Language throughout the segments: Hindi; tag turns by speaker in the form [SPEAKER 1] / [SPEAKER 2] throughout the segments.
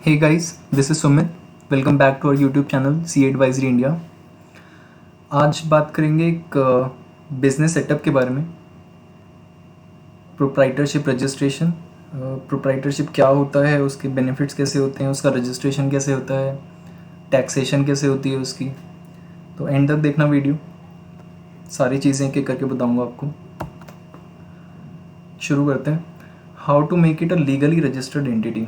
[SPEAKER 1] Hey guys, this is Sumit. Welcome back to our YouTube channel CA Advisory India. आज बात करेंगे एक बिजनेस सेटअप के बारे में। Proprietorship registration. प्रोप्राइटरशिप क्या होता है, उसके बेनिफिट्स कैसे होते हैं, उसका रजिस्ट्रेशन कैसे होता है, टैक्सेशन कैसे होती है उसकी। तो एंड तक देखना वीडियो, सारी चीज़ें एक एक करके बताऊंगा आपको। शुरू करते हैं। How to make it a legally registered entity.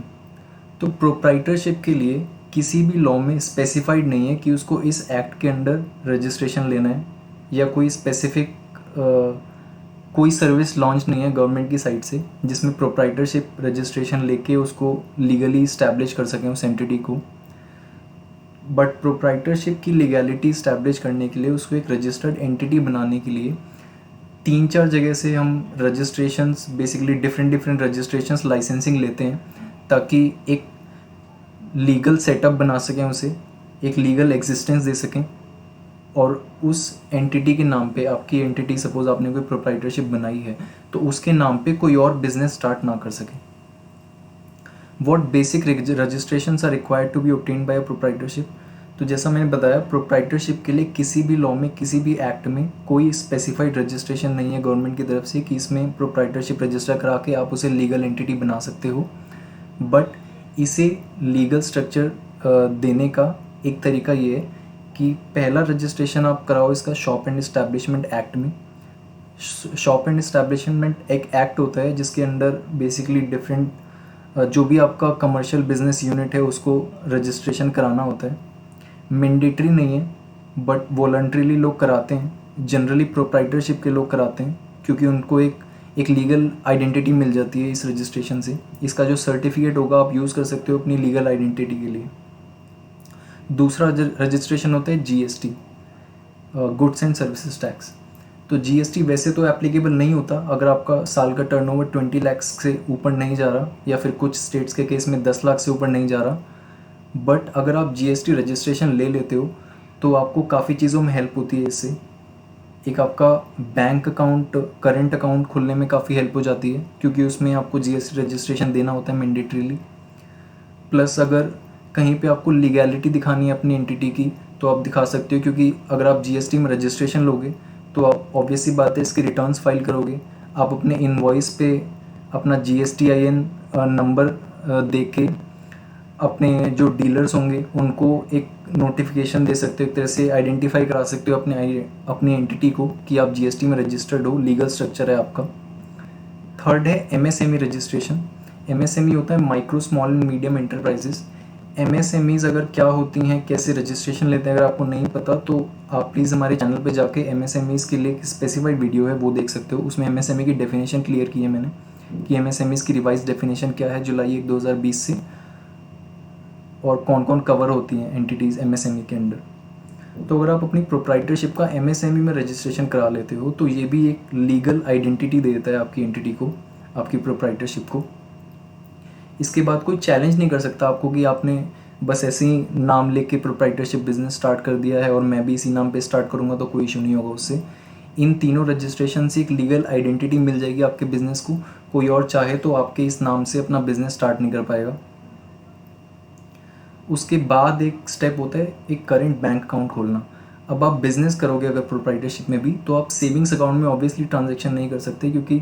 [SPEAKER 1] तो प्रोप्राइटरशिप के लिए किसी भी लॉ में स्पेसिफाइड नहीं है कि उसको इस एक्ट के अंडर रजिस्ट्रेशन लेना है, या कोई स्पेसिफिक कोई सर्विस लॉन्च नहीं है गवर्नमेंट की साइड से जिसमें प्रोप्राइटरशिप रजिस्ट्रेशन लेके उसको लीगली इस्टेब्लिश कर सकें उस एंटिटी को। बट प्रोप्राइटरशिप की लीगैलिटी इस्टेब्लिश करने के लिए उसको एक रजिस्टर्ड एंटिटी बनाने के लिए 3-4 जगह से हम registrations, basically different registrations licensing लेते हैं, ताकि एक लीगल सेटअप बना सकें, उसे एक लीगल एग्जिस्टेंस दे सकें, और उस एंटिटी के नाम पे, आपकी एंटिटी सपोज आपने कोई प्रोप्राइटरशिप बनाई है तो उसके नाम पे कोई और बिजनेस स्टार्ट ना कर सके। What basic registrations are required to be obtained by a proprietorship. तो जैसा मैंने बताया, प्रोप्राइटरशिप के लिए किसी भी लॉ में, किसी भी एक्ट में कोई स्पेसिफाइड रजिस्ट्रेशन नहीं है गवर्नमेंट की तरफ से कि इसमें प्रोप्राइटरशिप रजिस्टर करा के आप उसे लीगल एंटिटी बना सकते हो। बट इसे लीगल स्ट्रक्चर देने का एक तरीका ये है कि पहला रजिस्ट्रेशन आप कराओ इसका शॉप एंड इस्टेब्लिशमेंट एक्ट में। शॉप एंड इस्टेब्लिशमेंट एक एक्ट होता है जिसके अंडर बेसिकली डिफरेंट जो भी आपका कमर्शियल बिजनेस यूनिट है उसको रजिस्ट्रेशन कराना होता है। मैंडेटरी नहीं है बट वॉलंटरीली लोग कराते हैं। जनरली प्रोप्राइटरशिप के लोग कराते हैं क्योंकि उनको एक लीगल आइडेंटिटी मिल जाती है इस रजिस्ट्रेशन से। इसका जो सर्टिफिकेट होगा आप यूज़ कर सकते हो अपनी लीगल आइडेंटिटी के लिए। दूसरा रजिस्ट्रेशन होता है GST, goods and services tax. तो जीएसटी वैसे तो एप्लीकेबल नहीं होता अगर आपका साल का टर्नओवर 20 लाख से ऊपर नहीं जा रहा, या फिर कुछ स्टेट्स के केस में 10 लाख से ऊपर नहीं जा रहा। बट अगर आप जीएसटी रजिस्ट्रेशन ले लेते हो तो आपको काफ़ी चीज़ों में हेल्प होती है इससे। एक आपका बैंक अकाउंट, करंट अकाउंट खुलने में काफ़ी हेल्प हो जाती है क्योंकि उसमें आपको जीएसटी रजिस्ट्रेशन देना होता है मैंडेटरीली। प्लस अगर कहीं पे आपको लीगैलिटी दिखानी है अपनी एंटिटी की तो आप दिखा सकते हो, क्योंकि अगर आप जीएसटी में रजिस्ट्रेशन लोगे तो आप ऑब्वियसली बात है इसकी रिटर्न्स फाइल करोगे। आप अपने इनवॉइस पे अपना GSTIN नंबर दे के अपने जो डीलर्स होंगे उनको एक नोटिफिकेशन दे सकते हो, एक तरह से आइडेंटिफाई करा सकते हो अपनी एंटिटी को कि आप जीएसटी में रजिस्टर्ड हो, लीगल स्ट्रक्चर है आपका। थर्ड है MSME रजिस्ट्रेशन। MSME होता है micro small and medium enterprises. MSMEs अगर क्या होती हैं, कैसे रजिस्ट्रेशन लेते हैं, अगर आपको नहीं पता तो आप प्लीज़ हमारे चैनल पे जाके MSMEs के लिए एक स्पेसिफाइड वीडियो है वो देख सकते हो। उसमें MSME की डेफिनेशन क्लियर की है मैंने कि MSMEs की रिवाइज डेफिनेशन क्या है जुलाई 1, 2020 से, और कौन कौन कवर होती हैं एंटिटीज़ MSME के अंडर। तो अगर आप अपनी प्रोप्राइटरशिप का MSME में रजिस्ट्रेशन करा लेते हो तो ये भी एक लीगल आइडेंटिटी देता है आपकी एंटिटी को, आपकी प्रोप्राइटरशिप को। इसके बाद कोई चैलेंज नहीं कर सकता आपको कि आपने बस ऐसे ही नाम लेके प्रोप्राइटरशिप बिजनेस स्टार्ट कर दिया है और मैं भी इसी नाम पे स्टार्ट करूँगा तो कोई इशू नहीं होगा उससे। इन तीनों रजिस्ट्रेशन से एक लीगल आइडेंटिटी मिल जाएगी आपके बिज़नेस को। कोई और चाहे तो आपके इस नाम से अपना बिज़नेस स्टार्ट नहीं कर पाएगा। उसके बाद एक स्टेप होता है एक करेंट बैंक अकाउंट खोलना। अब आप बिज़नेस करोगे अगर प्रोप्राइटरशिप में भी तो आप सेविंग्स अकाउंट में ऑब्वियसली ट्रांजैक्शन नहीं कर सकते, क्योंकि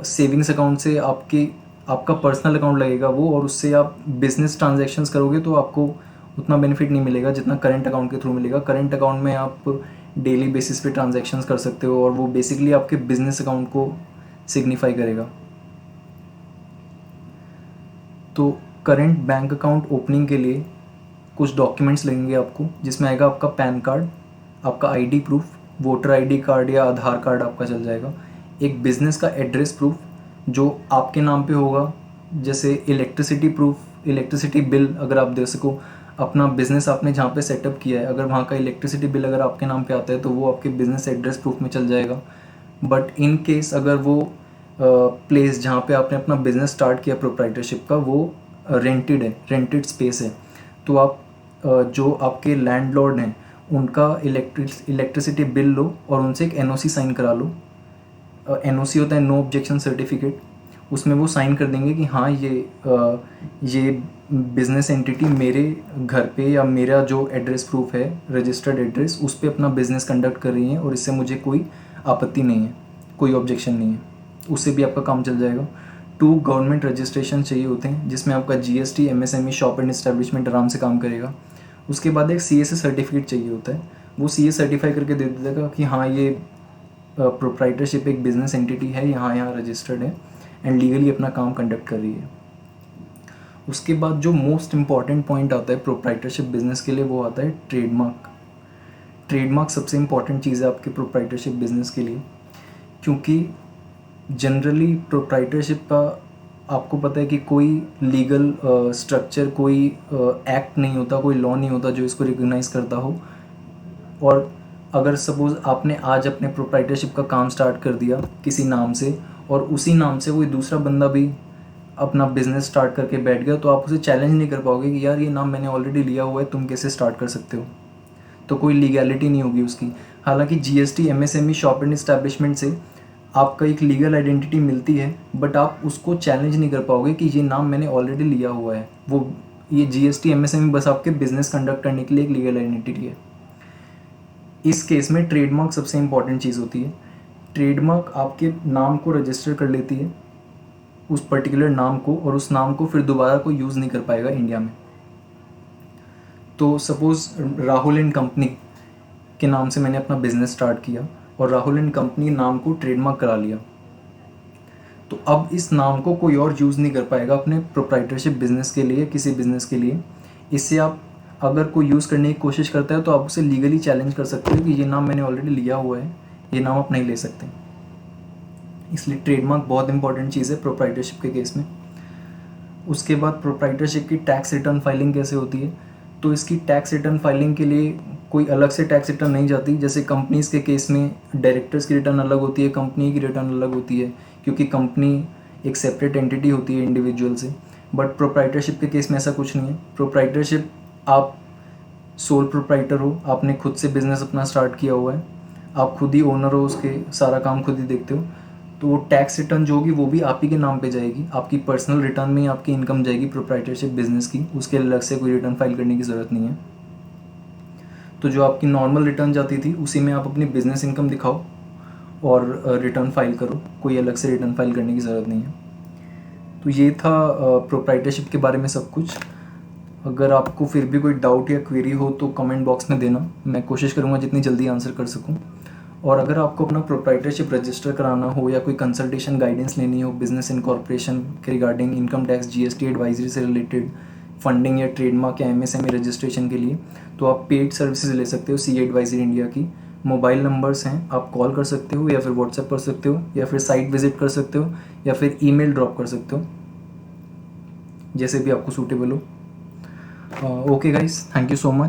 [SPEAKER 1] सेविंग्स अकाउंट से आपका पर्सनल अकाउंट लगेगा वो, और उससे आप बिज़नेस ट्रांजैक्शंस करोगे तो आपको उतना बेनिफिट नहीं मिलेगा जितना करंट अकाउंट के थ्रू मिलेगा। करंट अकाउंट में आप डेली बेसिस पे ट्रांजैक्शंस कर सकते हो और वो बेसिकली आपके बिजनेस अकाउंट को सिग्निफाई करेगा। तो करंट बैंक अकाउंट ओपनिंग के लिए कुछ डॉक्यूमेंट्स लगेंगे आपको, जिसमें आएगा आपका पैन कार्ड, आपका ID proof, voter ID card या आधार कार्ड आपका चल जाएगा, एक बिज़नेस का एड्रेस प्रूफ जो आपके नाम पे होगा, जैसे इलेक्ट्रिसिटी प्रूफ, इलेक्ट्रिसिटी बिल अगर आप दे सको, अपना बिज़नेस आपने जहाँ पे सेटअप किया है अगर वहाँ का इलेक्ट्रिसिटी बिल अगर आपके नाम पे आता है तो वो आपके बिज़नेस एड्रेस प्रूफ में चल जाएगा। बट इन केस अगर वो प्लेस जहाँ पे आपने अपना बिज़नेस स्टार्ट किया प्रोप्राइटरशिप का वो रेंटेड है, रेंटेड स्पेस है, तो आप जो आपके लैंडलॉर्ड हैं उनका इलेक्ट्रिसिटी बिल लो और उनसे एक NOC साइन करा लो। NOC होता है नो ऑब्जेक्शन सर्टिफिकेट। उसमें वो साइन कर देंगे कि हाँ ये बिज़नेस एंटिटी मेरे घर पे या मेरा जो एड्रेस प्रूफ है, रजिस्टर्ड एड्रेस, उस पे अपना बिज़नेस कंडक्ट कर रही है और इससे मुझे कोई आपत्ति नहीं है, कोई ऑब्जेक्शन नहीं है। उससे भी आपका काम चल जाएगा। 2 गवर्नमेंट रजिस्ट्रेशन चाहिए होते हैं जिसमें आपका GST, MSME, shop and establishment आराम से काम करेगा। उसके बाद एक सीएसए सर्टिफिकेट चाहिए होता है, वो सीए सर्टिफाई करके दे देगा कि हाँ ये प्रोप्राइटरशिप एक बिज़नेस एंटिटी है, यहाँ रजिस्टर्ड है एंड लीगली अपना काम कंडक्ट कर रही है। उसके बाद जो मोस्ट इम्पॉर्टेंट पॉइंट आता है प्रोप्राइटरशिप बिजनेस के लिए, वो आता है ट्रेडमार्क। ट्रेडमार्क सबसे इम्पॉर्टेंट चीज़ है आपके प्रोप्राइटरशिप बिजनेस के लिए, क्योंकि जनरली प्रोप्राइटरशिप का आपको पता है कि कोई लीगल स्ट्रक्चर, कोई एक्ट नहीं होता, कोई लॉ नहीं होता जो इसको रिकॉग्नाइज़ करता हो। और अगर सपोज़ आपने आज अपने प्रोप्राइटरशिप का काम स्टार्ट कर दिया किसी नाम से, और उसी नाम से कोई दूसरा बंदा भी अपना बिजनेस स्टार्ट करके बैठ गया, तो आप उसे चैलेंज नहीं कर पाओगे कि यार ये नाम मैंने ऑलरेडी लिया हुआ है, तुम कैसे स्टार्ट कर सकते हो। तो कोई लीगैलिटी नहीं होगी उसकी। हालांकि GST, MSME, shop and establishment से आपका एक लीगल आइडेंटिटी मिलती है, बट आप उसको चैलेंज नहीं कर पाओगे कि ये नाम मैंने ऑलरेडी लिया हुआ है। वो ये जीएसटी, एमएसएमई बस आपके बिजनेस कंडक्ट करने के लिए एक लीगल आइडेंटिटी है। इस केस में ट्रेडमार्क सबसे इंपॉर्टेंट चीज़ होती है। ट्रेडमार्क आपके नाम को रजिस्टर कर लेती है, उस पर्टिकुलर नाम को, और उस नाम को फिर दोबारा कोई यूज़ नहीं कर पाएगा इंडिया में। तो सपोज़ राहुल एंड कंपनी के नाम से मैंने अपना बिज़नेस स्टार्ट किया और राहुल एंड कंपनी नाम को ट्रेडमार्क करा लिया, तो अब इस नाम को कोई और यूज़ नहीं कर पाएगा अपने प्रोप्राइटरशिप बिज़नेस के लिए, किसी बिज़नेस के लिए। इससे आप अगर कोई यूज़ करने की कोशिश करता है तो आप उसे लीगली चैलेंज कर सकते हो कि ये नाम मैंने ऑलरेडी लिया हुआ है, ये नाम आप नहीं ले सकते। इसलिए ट्रेडमार्क बहुत इंपॉर्टेंट चीज़ है प्रोप्राइटरशिप के केस में। उसके बाद प्रोप्राइटरशिप की टैक्स रिटर्न फाइलिंग कैसे होती है, तो इसकी टैक्स रिटर्न फाइलिंग के लिए कोई अलग से टैक्स रिटर्न नहीं जाती। जैसे कंपनीज़ के केस में डायरेक्टर्स की रिटर्न अलग होती है, कंपनी की रिटर्न अलग होती है, क्योंकि कंपनी एक सेपरेट एंटिटी होती है इंडिविजुअल से। बट प्रोप्राइटरशिप के केस में ऐसा कुछ नहीं है। प्रोप्राइटरशिप, आप सोल प्रोप्राइटर हो, आपने खुद से बिज़नेस अपना स्टार्ट किया हुआ है, आप खुद ही ओनर हो, उसके सारा काम खुद ही देखते हो, तो वो टैक्स रिटर्न जो होगी वो भी आप ही के नाम पे जाएगी। आपकी पर्सनल रिटर्न में ही आपकी इनकम जाएगी प्रोप्राइटरशिप बिजनेस की, उसके अलग से कोई रिटर्न फाइल करने की ज़रूरत नहीं है। तो जो आपकी नॉर्मल रिटर्न जाती थी उसी में आप अपनी बिजनेस इनकम दिखाओ और रिटर्न फाइल करो, कोई अलग से रिटर्न फाइल करने की ज़रूरत नहीं है। तो ये था प्रोप्राइटरशिप के बारे में सब कुछ। अगर आपको फिर भी कोई डाउट या क्वेरी हो तो कमेंट बॉक्स में देना, मैं कोशिश करूँगा जितनी जल्दी आंसर कर सकूँ। और अगर आपको अपना प्रोप्राइटरशिप रजिस्टर कराना हो या कोई कंसल्टेशन गाइडेंस लेनी हो बिजनेस इनकॉर्पोरेशन के regarding income tax, GST advisory से रिलेटेड, फंडिंग या ट्रेडमार्क या एमएसएमई रजिस्ट्रेशन के लिए, तो आप पेड सर्विसेज ले सकते हो सीए एडवाइजरी इंडिया की। मोबाइल नंबर्स हैं, आप कॉल कर सकते हो या फिर व्हाट्सएप कर सकते हो या फिर साइट विजिट कर सकते हो या फिर ईमेल ड्रॉप कर सकते हो, जैसे भी आपको सूटेबल हो। Okay guys, thank you so much.